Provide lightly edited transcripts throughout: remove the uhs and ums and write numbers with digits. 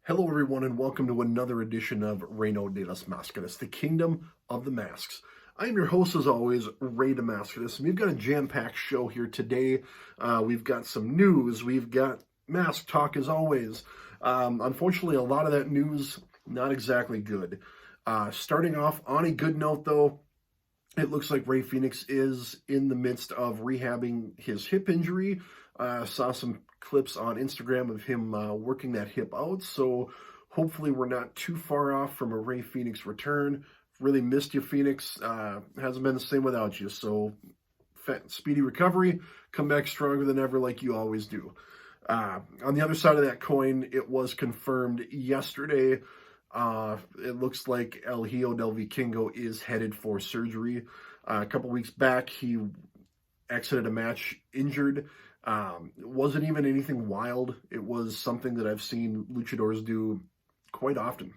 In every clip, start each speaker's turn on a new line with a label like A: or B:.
A: Hello, everyone, and welcome to another edition of Reino de las Mascaras, the Kingdom of the Masks. I am your host, as always, Ray Damascus, and we've got a jam-packed show here today. We've got some news. We've got mask talk, as always. Unfortunately, a lot of that news, not exactly good. Starting off on a good note, though, it looks like Rey Fénix is in the midst of rehabbing his hip injury. Saw some clips on Instagram of him working that hip out, so hopefully we're not too far off from a Rey Fénix return. Really missed you, Fénix. Hasn't been the same without you, so speedy recovery. Come back stronger than ever like you always do. On the other side of that coin, it was confirmed yesterday. It looks like El Hijo del Vikingo is headed for surgery. A couple weeks back, he exited a match injured. It wasn't even anything wild. It was something that I've seen luchadors do quite often.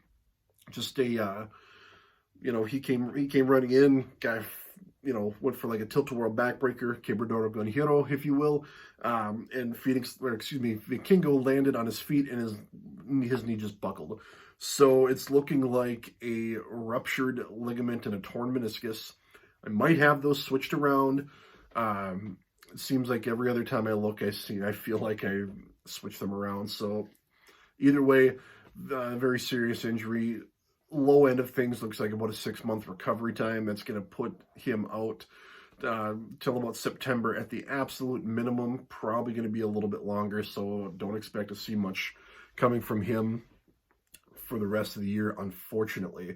A: Just a, he came running in, guy, went for like a tilt-a-whirl backbreaker, quebrador con hero, if you will, and Vikingo landed on his feet and his knee just buckled. So it's looking like a ruptured ligament and a torn meniscus. I might have those switched around. It seems like every other time I look, I feel like I switch them around. So either way, very serious injury. Low end of things looks like about a 6-month recovery time. That's going to put him out till about September at the absolute minimum. Probably going to be a little bit longer, so don't expect to see much coming from him for the rest of the year, unfortunately.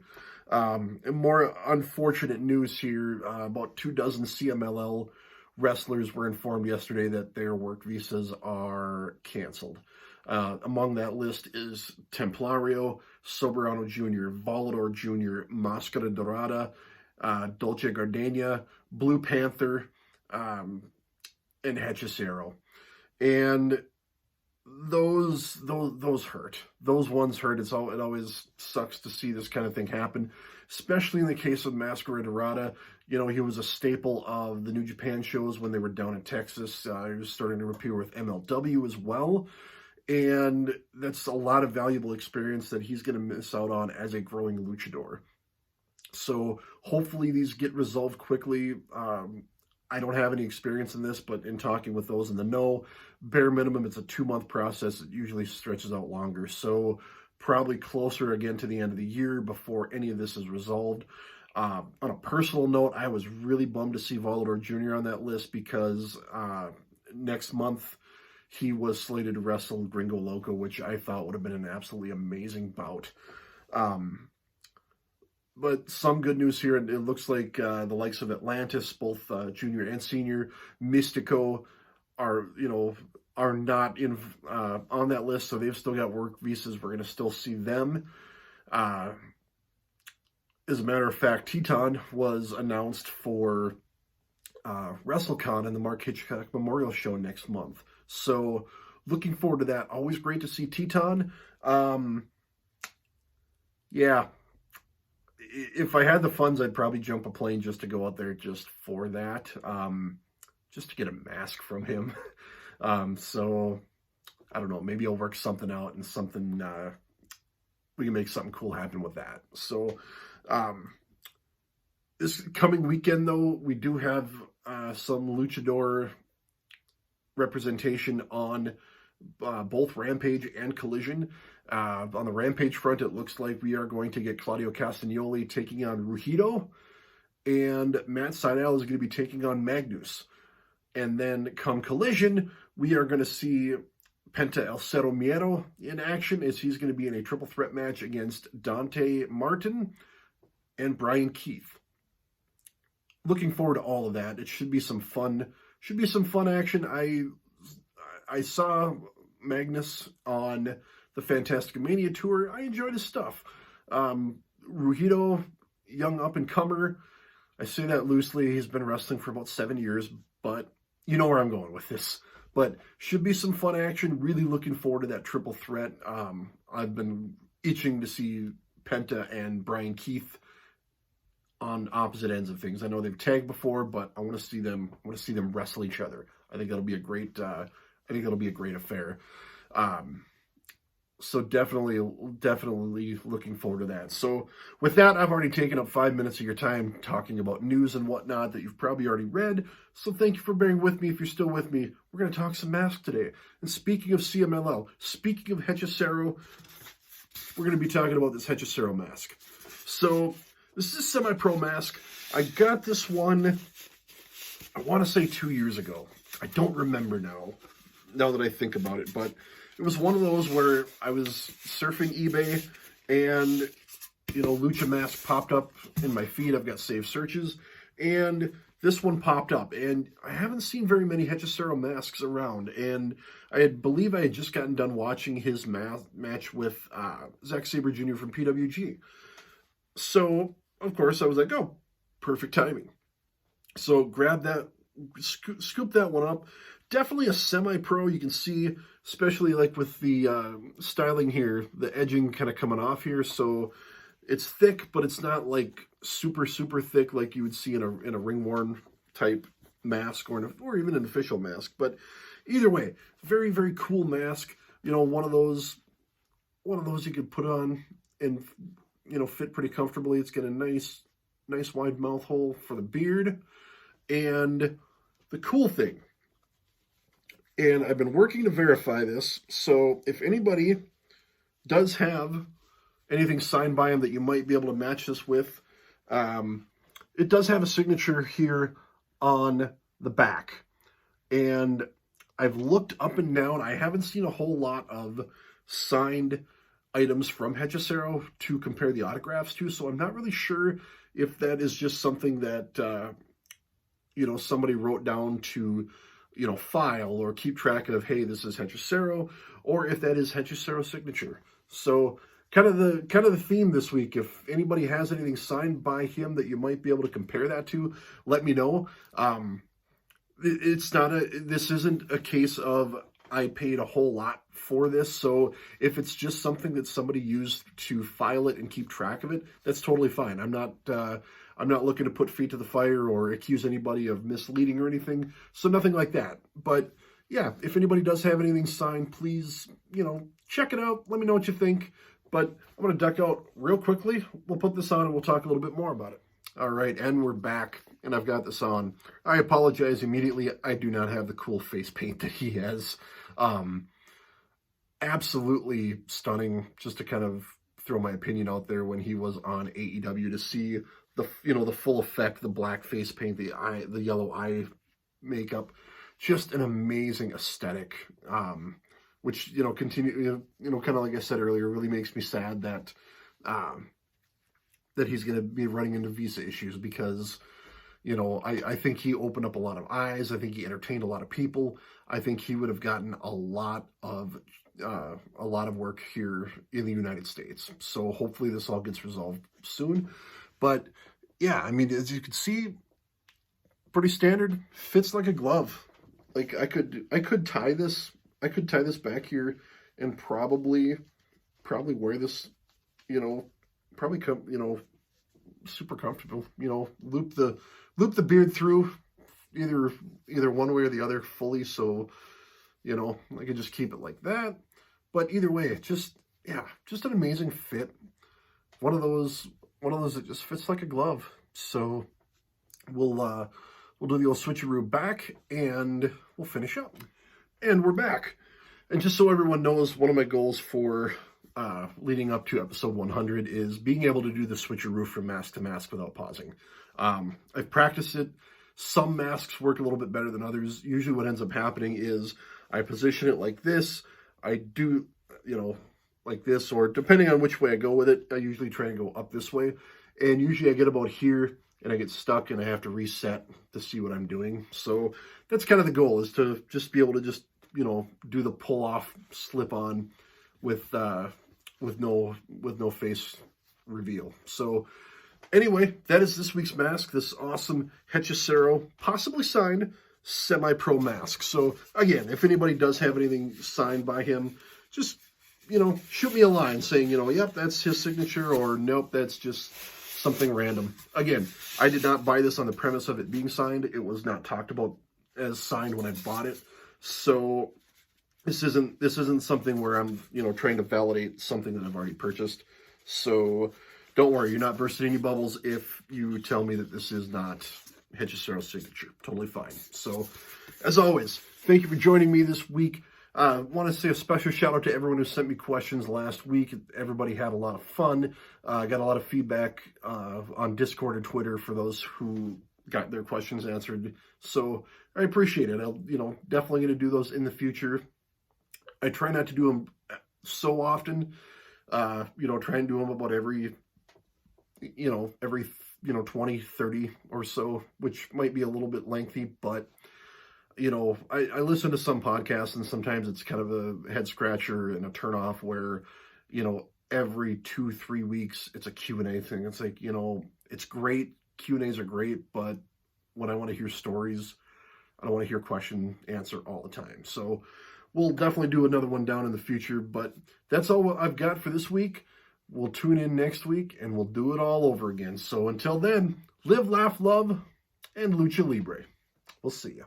A: And more unfortunate news here, about 24 CMLL wrestlers were informed yesterday that their work visas are canceled. Among that list is Templario, Soberano Jr., Volador Jr., Mascara Dorada, Dolce Gardenia, Blue Panther, and Hechicero. And those hurt. Those ones hurt. It always sucks to see this kind of thing happen, especially in the case of Mascara Dorada. He was a staple of the New Japan shows when they were down in Texas. He was starting to appear with MLW as well. And that's a lot of valuable experience that he's going to miss out on as a growing luchador. So hopefully these get resolved quickly. I don't have any experience in this, but in talking with those in the know, bare minimum, it's a 2-month process. It usually stretches out longer. So probably closer again to the end of the year before any of this is resolved. On a personal note, I was really bummed to see Volador Jr. on that list because next month he was slated to wrestle Gringo Loco, which I thought would have been an absolutely amazing bout. But some good news here. It looks like the likes of Atlantis, both junior and senior, Mystico are not in on that list, so they've still got work visas. We're going to still see them. As a matter of fact, Teton was announced for WrestleCon and the Mark Hitchcock Memorial Show next month. So looking forward to that. Always great to see Teton. Yeah. If I had the funds, I'd probably jump a plane just to go out there just for that, just to get a mask from him. So I don't know, maybe I'll work something out and something, we can make something cool happen with that. So this coming weekend, though, we do have some luchador representation on both Rampage and Collision. On the Rampage front, it looks like we are going to get Claudio Castagnoli taking on Rugido, and Matt Sydal is going to be taking on Magnus. And then come Collision, we are going to see Penta El Cero Miedo in action, as he's going to be in a triple threat match against Dante Martin and Brian Keith. Looking forward to all of that. It should be some fun. Action. I saw Magnus on the Fantastica Mania tour. I enjoyed his stuff. Rugido, young up-and-comer. I say that loosely. He's been wrestling for about 7 years, but you know where I'm going with this. But should be some fun action. Really looking forward to that triple threat. I've been itching to see Penta and Brian Keith on opposite ends of things. I know they've tagged before, but I want to see them wrestle each other. I think that'll be a great affair. So definitely looking forward to that. So with that, I've already taken up 5 minutes of your time talking about news and whatnot that you've probably already read. So thank you for bearing with me. If you're still with me, we're going to talk some masks today. And speaking of CMLL, speaking of Hechicero, we're going to be talking about this Hechicero mask. So this is a semi-pro mask. I got this one, I want to say 2 years ago. I don't remember now that I think about it, but it was one of those where I was surfing eBay and, Lucha mask popped up in my feed. I've got saved searches, and this one popped up, and I haven't seen very many Hechicero masks around, and I believe I had just gotten done watching his match with Zack Sabre Jr. from PWG. So, of course, I was like, oh, perfect timing. So grab that, scoop that one up. Definitely a semi-pro. You can see, especially like with the styling here, the edging kind of coming off here. So it's thick, but it's not like super, super thick like you would see in a ring-worn type mask or even an official mask. But either way, very, very cool mask. One of those you could put on and, fit pretty comfortably. It's got a nice wide mouth hole for the beard. And the cool thing, and I've been working to verify this, so if anybody does have anything signed by him that you might be able to match this with, it does have a signature here on the back. And I've looked up and down. I haven't seen a whole lot of signed items from Hechicero to compare the autographs to, so I'm not really sure if that is just something that somebody wrote down to, file or keep track of, hey, this is Hechicero, or if that is Hechicero's signature. So kind of the theme this week, if anybody has anything signed by him that you might be able to compare that to, let me know. This isn't a case of I paid a whole lot for this, so if it's just something that somebody used to file it and keep track of it, that's totally fine. I'm not looking to put feet to the fire or accuse anybody of misleading or anything, so nothing like that. But yeah, if anybody does have anything signed, please, check it out. Let me know what you think. But I'm going to duck out real quickly. We'll put this on and we'll talk a little bit more about it. All right, and we're back, and I've got this on. I apologize immediately. I do not have the cool face paint that he has. Absolutely stunning, just to kind of throw my opinion out there, when he was on AEW, to see the full effect, the black face paint, the yellow eye makeup, just an amazing aesthetic, which, continue, kind of like I said earlier, really makes me sad that he's going to be running into visa issues, because, I think he opened up a lot of eyes. I think he entertained a lot of people. I think he would have gotten a lot of work here in the United States. So hopefully this all gets resolved soon. But yeah, I mean, as you can see, pretty standard, fits like a glove. Like I could tie this back here and probably wear this, probably come, super comfortable, loop the beard through either one way or the other fully, so I can just keep it like that. But either way, just an amazing fit. One of those that just fits like a glove. So we'll do the old switcheroo back and we'll finish up. And we're back. And just so everyone knows, one of my goals for leading up to episode 100 is being able to do the switcheroo from mask to mask without pausing. I've practiced it. Some masks work a little bit better than others. Usually what ends up happening is I position it like this. I do, like this, or depending on which way I go with it, I usually try and go up this way. And usually I get about here and I get stuck and I have to reset to see what I'm doing. So that's kind of the goal, is to just be able to just, do the pull off slip on with no face reveal. So anyway, that is this week's mask, this awesome Hechicero, possibly signed semi-pro mask. So again, if anybody does have anything signed by him, just, shoot me a line saying, yep, that's his signature, or nope, that's just something random. Again, I did not buy this on the premise of it being signed. It was not talked about as signed when I bought it. So This isn't something where I'm, trying to validate something that I've already purchased. So don't worry, you're not bursting any bubbles if you tell me that this is not Hechisaro's signature. Totally fine. So, as always, thank you for joining me this week. I want to say a special shout out to everyone who sent me questions last week. Everybody had a lot of fun. Got a lot of feedback on Discord and Twitter for those who got their questions answered. So I appreciate it. I'll, definitely going to do those in the future. I try not to do them so often. Try and do them about every 20, 30 or so, which might be a little bit lengthy, but I listen to some podcasts and sometimes it's kind of a head scratcher and a turnoff where, every 2-3 weeks it's a Q&A thing. It's like, it's great. Q&As are great, but when I want to hear stories, I don't want to hear question answer all the time. So we'll definitely do another one down in the future, but that's all I've got for this week. We'll tune in next week and we'll do it all over again. So until then, live, laugh, love, and Lucha Libre. We'll see you.